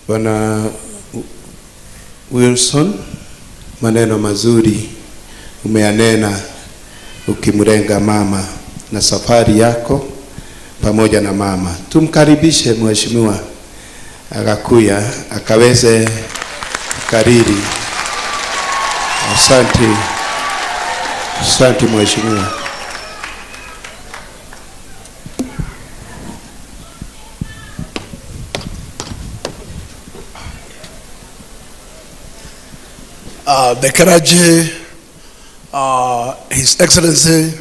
Bwana Wilson, maneno mazuri umeyanena ukimrenga mama na safari yako pamoja na mama. Tumkaribishe Mheshimiwa Gakuya akaweze kariri. Asante. Asante Mheshimiwa. The clergy, His Excellency,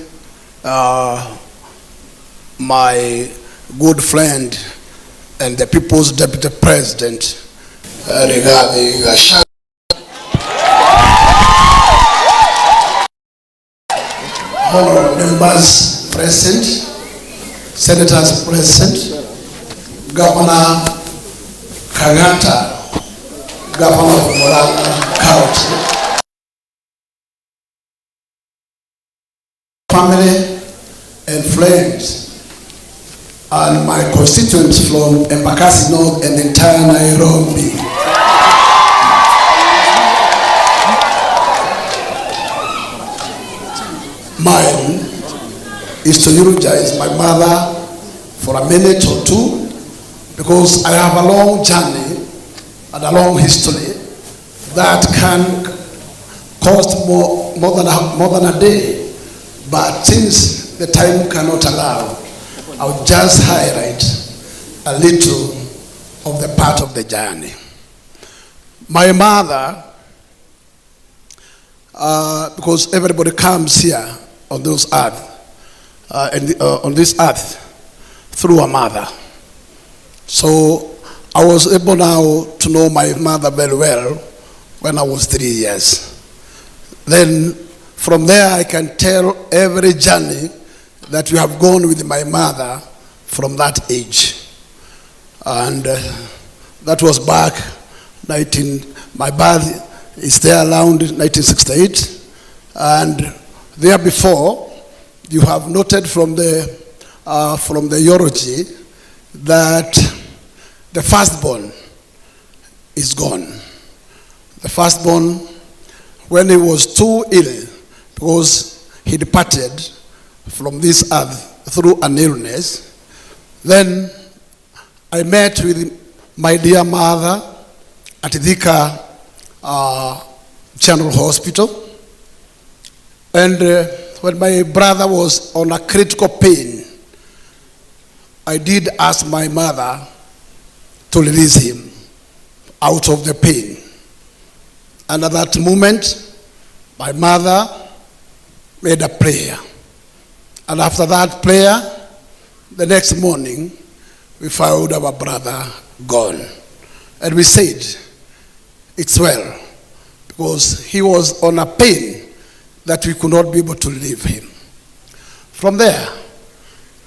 my good friend and the People's Deputy President, Rigathi Gachagua, honorable members present, senators present, Governor Kagata, Governor of Muranga County, family and friends, and my constituents from Embakasi North and entire Nairobi. Mine is to eulogize my mother for a minute or two, because I have a long journey and a long history that can cost more than a day. But since the time cannot allow, I'll just highlight a little of the part of the journey. My mother, because everybody comes here on this earth, on this earth through a mother. So I was able now to know my mother very well when I was 3 years. Then from there I can tell every journey that we have gone with my mother from that age. And that was back my birth is there around 1968. And there before, you have noted from the eulogy that the firstborn is gone. The firstborn, when he was too ill, because he departed from this earth through an illness, then I met with my dear mother at Thika General Hospital. And when my brother was on a critical pain, I did ask my mother to release him out of the pain. And at that moment, my mother made a prayer. And after that prayer, the next morning, we found our brother gone. And we said, it's well, because he was on a pain that we could not be able to leave him. From there,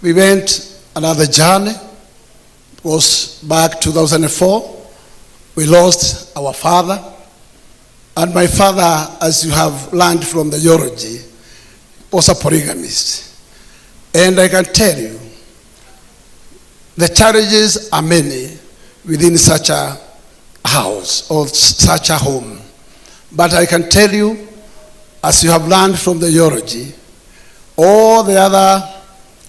we went another journey. It was back 2004. We lost our father. And my father, as you have learned from the eulogy, was a polygamist. And I can tell you, the challenges are many within such a house or such a home. But I can tell you, as you have learned from the eulogy, all the other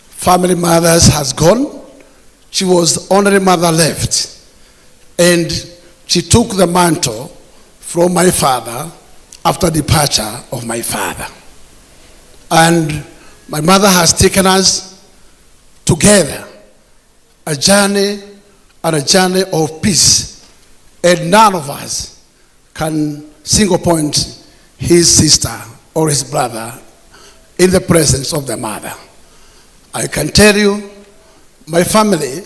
family mothers has gone. She was the only mother left. And she took the mantle from my father after departure of my father. And my mother has taken us together, a journey of peace. And none of us can single point his sister or his brother in the presence of the mother. I can tell you, my family,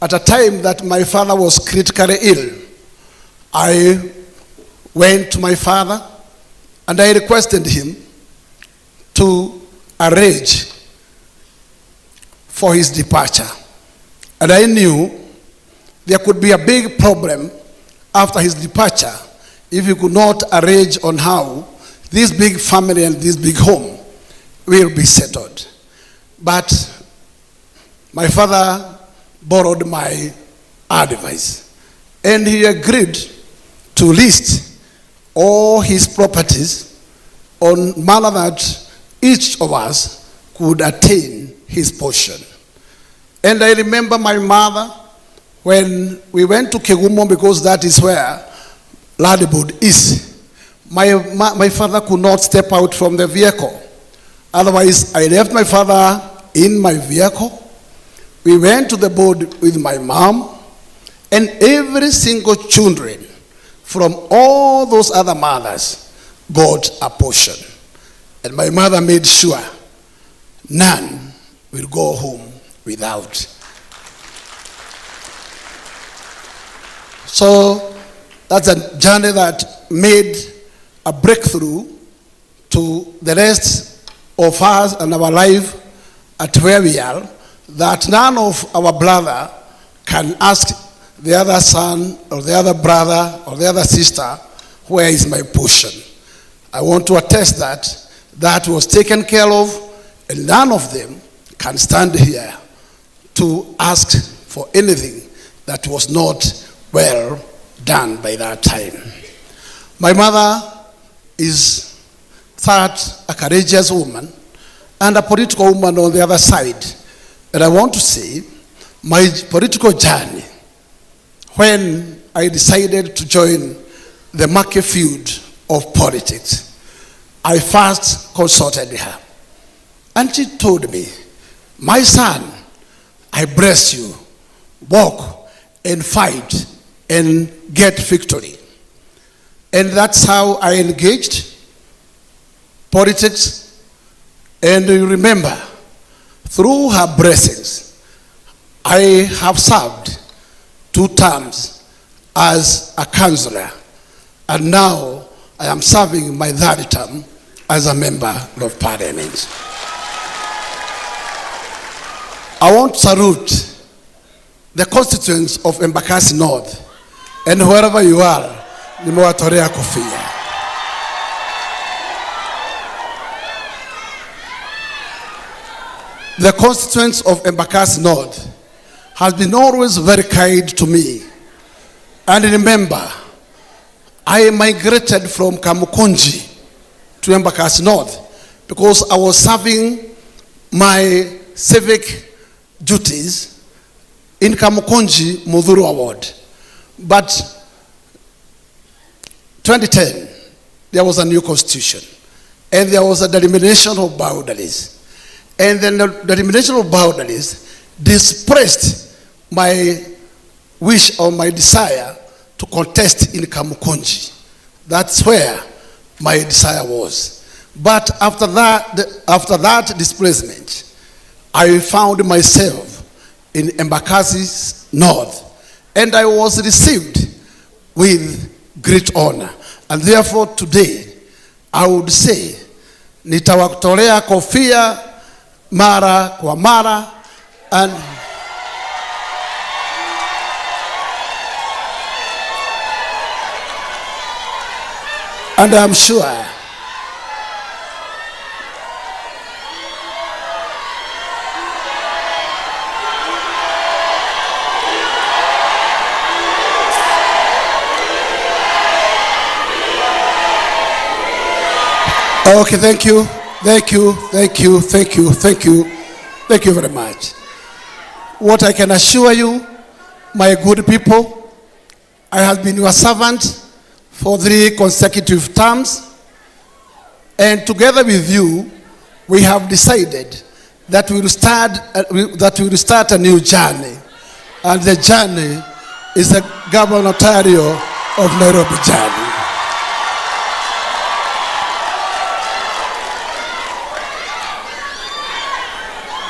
at a time that my father was critically ill, I went to my father and I requested him to arrange for his departure. And I knew there could be a big problem after his departure if he could not arrange on how this big family and this big home will be settled. But my father borrowed my advice, and he agreed to list all his properties on manner that each of us could attain his portion. And I remember my mother, when we went to Kigumo, because that is where Ladybird is, my father could not step out from the vehicle. Otherwise, I left my father in my vehicle. We went to the board with my mom, and every single children from all those other mothers got a portion. And my mother made sure none will go home without. So that's a journey that made a breakthrough to the rest of us and our life at where we are, that none of our brother can ask the other son or the other brother or the other sister, where is my portion? I want to attest that that was taken care of, and none of them can stand here to ask for anything that was not well done by that time. My mother is such a courageous woman and a political woman on the other side. And I want to say, my political journey, when I decided to join the market field of politics, I first consulted her. And she told me, my son, I bless you, walk and fight and get victory. And that's how I engaged politics. And you remember, through her blessings, I have served 2 terms as a councillor, and now I am serving my 3rd term as a member of parliament. I want to salute the constituents of Embakasi North, and wherever you are, nimewatolea kofia. The constituents of Embakasi North has been always very kind to me. And remember, I migrated from Kamukunji to Embakasi North because I was serving my civic duties in Kamukunji Mudhuru Award. But 2010, there was a new constitution, and there was a delimitation of boundaries. And then the delimitation of boundaries displaced my wish or my desire to contest in Kamukunji. That's where my desire was. But after that displacement, I found myself in Embakasi North, and I was received with great honor. And therefore today, I would say, nitawatolea kofia mara kwa mara, and I'm sure okay, thank you very much. What I can assure you, my good people, I have been your servant for 3 consecutive terms, and together with you, we have decided that we will start a new journey, and the journey is the gubernatorial of Nairobi journey.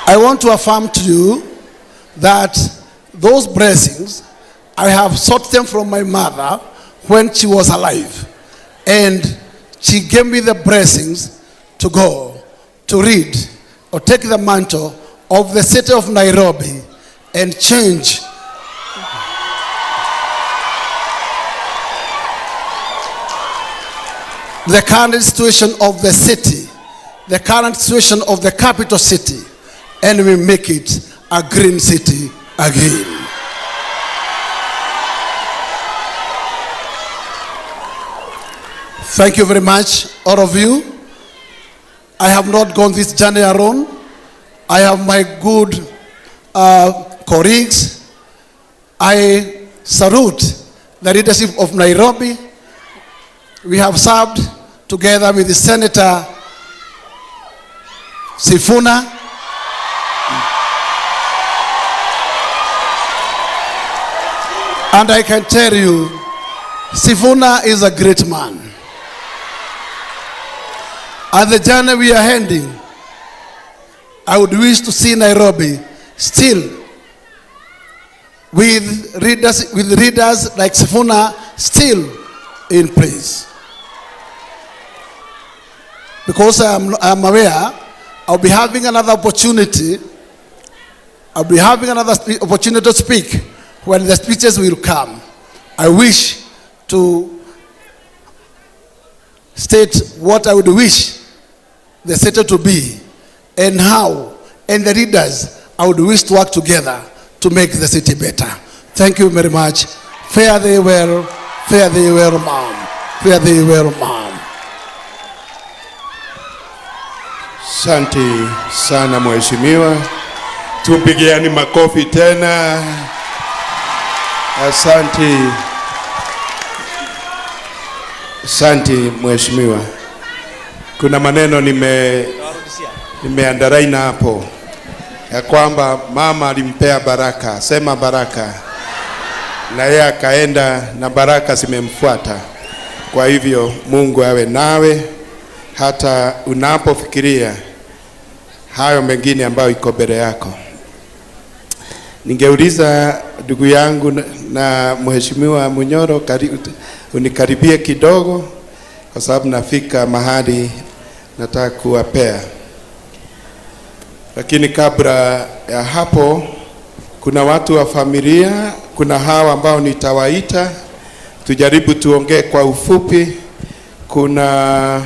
I want to affirm to you that those blessings, I have sought them from my mother when she was alive. And she gave me the blessings to go, to read, or take the mantle of the city of Nairobi and change the current situation of the city, the current situation of the capital city, and we make it a green city again. Thank you very much, all of you. I have not gone this journey alone. I have my good colleagues. I salute the leadership of Nairobi. We have served together with the Senator Sifuna. And I can tell you, Sifuna is a great man. And the journey we are heading, I would wish to see Nairobi still with leaders like Sifuna still in place. Because I'm aware I'll be having another opportunity. I'll be having another opportunity to speak when the speeches will come. I wish to state what I would wish the city to be and how, and the leaders I would wish to work together to make the city better. Thank you very much. Fare thee well, fare thee well, ma'am. Fare thee well, ma'am. Asante sana mheshimiwa. Tupigiani makofi tena. Asante. Asante mheshimiwa. Kuna maneno nimeandaraina hapo ya kwamba mama alimpea baraka, sema baraka, na yeye akaenda na baraka zimemfuata. Kwa hivyo Mungu awe nawe hata unapofikiria hayo mengine ambayo iko mbele yako. Ningeuliza ndugu yangu na mheshimiwa Munyoro, unikaribie kidogo kwa sababu nafika mahali nataka kuwapea. Lakini kabla ya hapo, kuna watu wa familia, kuna hawa ambao nitawaita, tujaribu tuongee kwa ufupi. Kuna